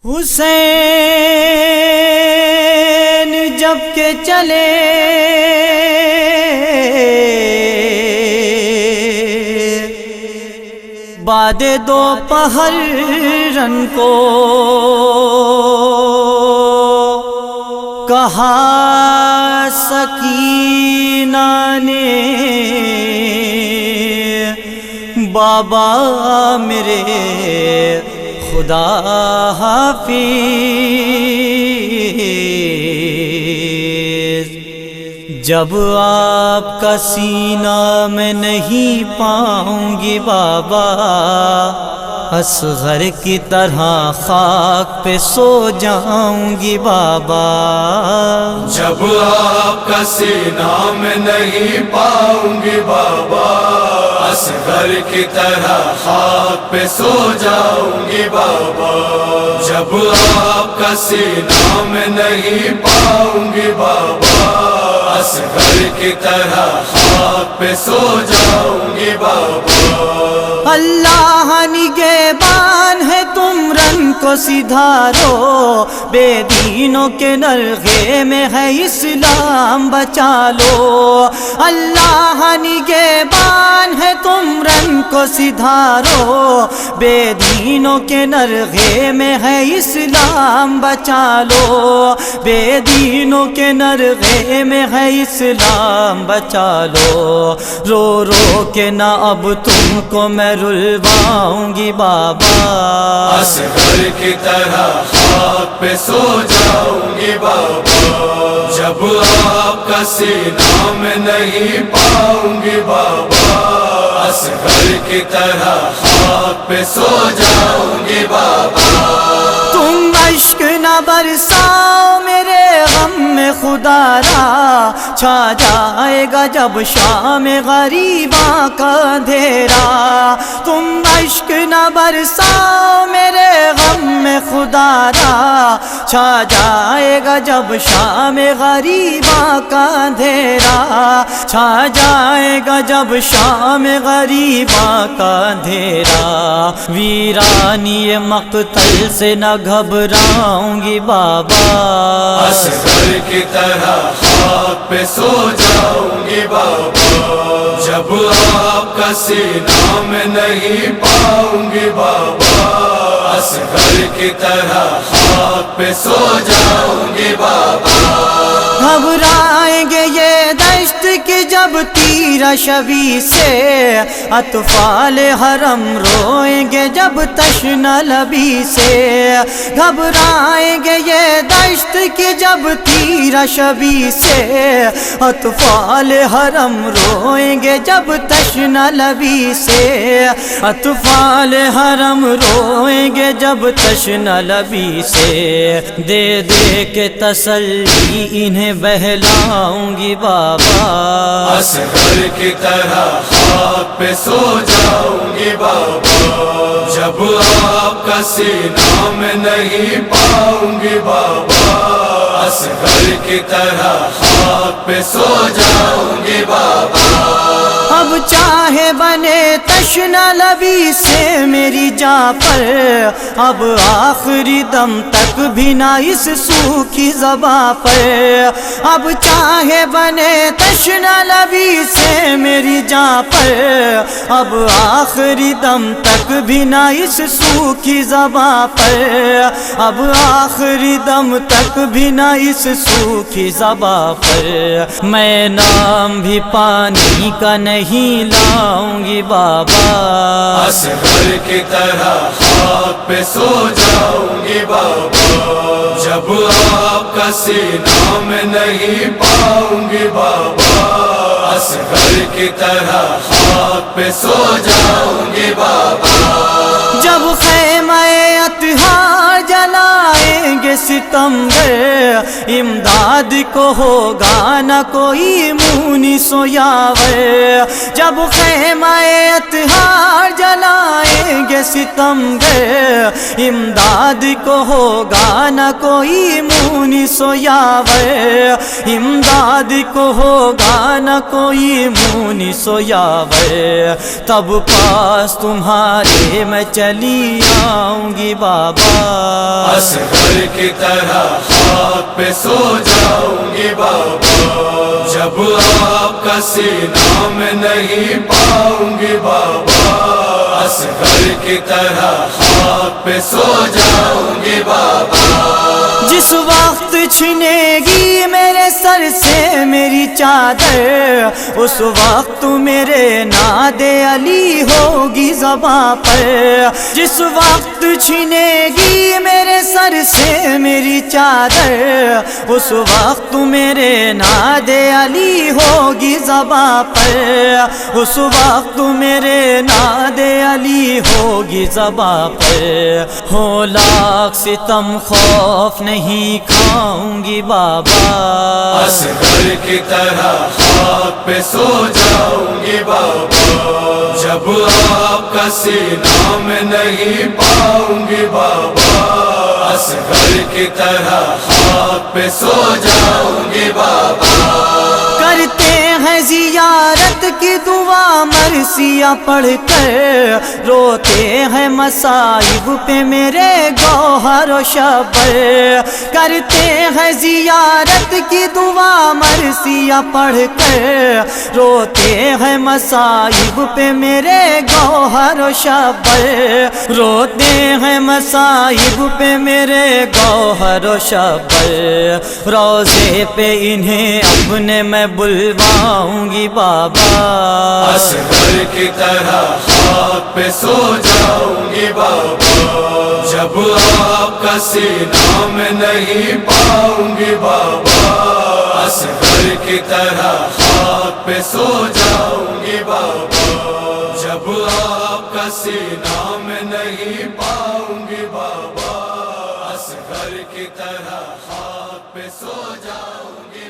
حسین جب کہ چلے بعد دوپہر رن کو کہا سکینہ نے بابا میرے خدا حافظ، جب آپ کا سینہ میں نہیں پاؤں گی بابا، اصغر کی طرح خاک پہ سو جاؤں گی بابا، جب آپ کا سینہ میں نہیں پاؤں گی بابا، اصغر کی طرح خاک پہ سو جاؤں گی بابا، جب آپ کا سینہ میں نہیں پاؤں گی بابا، اصغر کی طرح خاک پہ سو جاؤں گی بابا۔ اللہ نگہبان ہے تم رن کو سدھارو، بے دینوں کے نرغے میں ہے اسلام بچا لو، اللہ نگہبان ہے تم رن کو سدھارو، بے دینوں کے نرغے میں ہے اسلام بچا لو، بے دینوں کے نرغے میں ہے اسلام بچا لو، رو رو کے نہ اب تم کو میں رلواؤں گی بابا، اصغر کی طرح خاک پہ سو جاؤں گی بابا، جب آپ کا سینہ میں نہیں پاؤں گی بابا، اصغر کی طرح خاک پہ سو جاؤں گی بابا۔ تم اشک نہ برساؤ میرے غم میں خدا را، چھا جائے گا جب شام غریباں کا اندھیرا، تم اشک نہ برساؤ میرے غم میں خدا را، چھا جائے گا جب شام غریباں کا اندھیرا، چھا جائے گا جب شام غریباں کا اندھیرا، ویرانی مقتل سے نہ گھبراؤں گی بابا، اصغر کی طرح خاک پہ سو جاؤں گی بابا، جب آپ کا سینہ میں نہیں پاؤں گی بابا، اصغر کی طرح خاک پہ سو جاؤں گی بابا۔ گھبرائیں گے یہ دشت کی جب تیر شبی سے، اطفال حرم روئیں گے جب تشنہ لبی سے، گھبرائیں گے یہ دشت کی جب تیر شبی سے، اطفال حرم روئیں گے جب تشنہ لبی سے، اطفال حرم روئیں گے جب تشنہ لبی سے، دے دے کے تسلی انہیں بہلاؤں گی بابا، اصغر کی طرح خاک پہ سو جاؤں گی بابا، جب آپ کا سینہ میں نہیں پاؤں گی بابا، اصغر کی طرح خاک پہ سو جاؤں گی بابا۔ اب چاہے بنے تشنہ لبی سے میری جاں پر، اب آخری دم تک بھی نہ اس سوکھی زباں پر، اب چاہے بنے تشنہ لبی سے میری جاں پر، اب آخری دم تک بھی نہ اس سوکھی زباں پر، اب آخری دم تک بھی نہ اس سوکھی زباں پر، میں نام بھی پانی کا نہیں لاؤں گی بابا، اصغر کی طرح خاک پہ سو جاؤں گی بابا، جب آپ کا سینہ میں نہیں پاؤں گی بابا، اصغر کی طرح خاک پہ سو جاؤں گی بابا۔ جب خیمہ اطہار جلائیں گے گے ستمگر، امداد کو ہوگا نہ کوئی مونس و یاور، جب خیمہ اطہار جلائیں گے ستمگر، امداد کو ہوگا نہ کوئی مونس و یاور، امداد کو ہوگا نہ کوئی مونس و یاور، تب پاس تمہارے میں چلی آؤں گی بابا، اصغر کی طرح خاک پہ سو جاؤں گی بابا، جب آپ کا سینہ میں نہیں پاؤں گی بابا، اصغر کی طرح خاک پہ سو جاؤں گی بابا، جس وقت چھنے گی میرے سر سے میری چادر، اس وقت میرے ناد علی ہوگی زباں پر، جس وقت چھنے گی میرے سر سے میری چادر، اس وقت میرے ناد علی ہوگی زباں پر، اس وقت میرے ناد علی ہوگی زباں پر، ہو لاکھ ستم خوف نہیں کھاؤں گی بابا، اصغر کی طرح خاک پہ سو جاؤں گی بابا، جب آپ کا سینہ میں نہیں پاؤں گی بابا، اصغر کی طرح خاک پہ سو جاؤں گی بابا، کرتے ہیں زیارت کی دعا مرثیہ پڑھ کر، روتے ہیں مصائب پہ میرے گوہر و شبر، کرتے ہیں زیارت کی دعا مرثیہ پڑھ کر، روتے ہیں مصائب پہ میرے گوہر و شبر، روتے ہیں مصائب پہ میرے گوہر و شبر، روضے پہ انہیں اپنے میں بلواؤں گی بابا، اصغر کی طرح خاک پہ سو جاؤں گی بابا، جب آپ کا سینہ میں نہیں پاؤں گی بابا، اصغر کی طرح خاک پہ سو جاؤں گی بابا، جب آپ کا سینہ میں نہیں پاؤں گی بابا، اصغر کی طرح خاک پہ سو جاؤں گی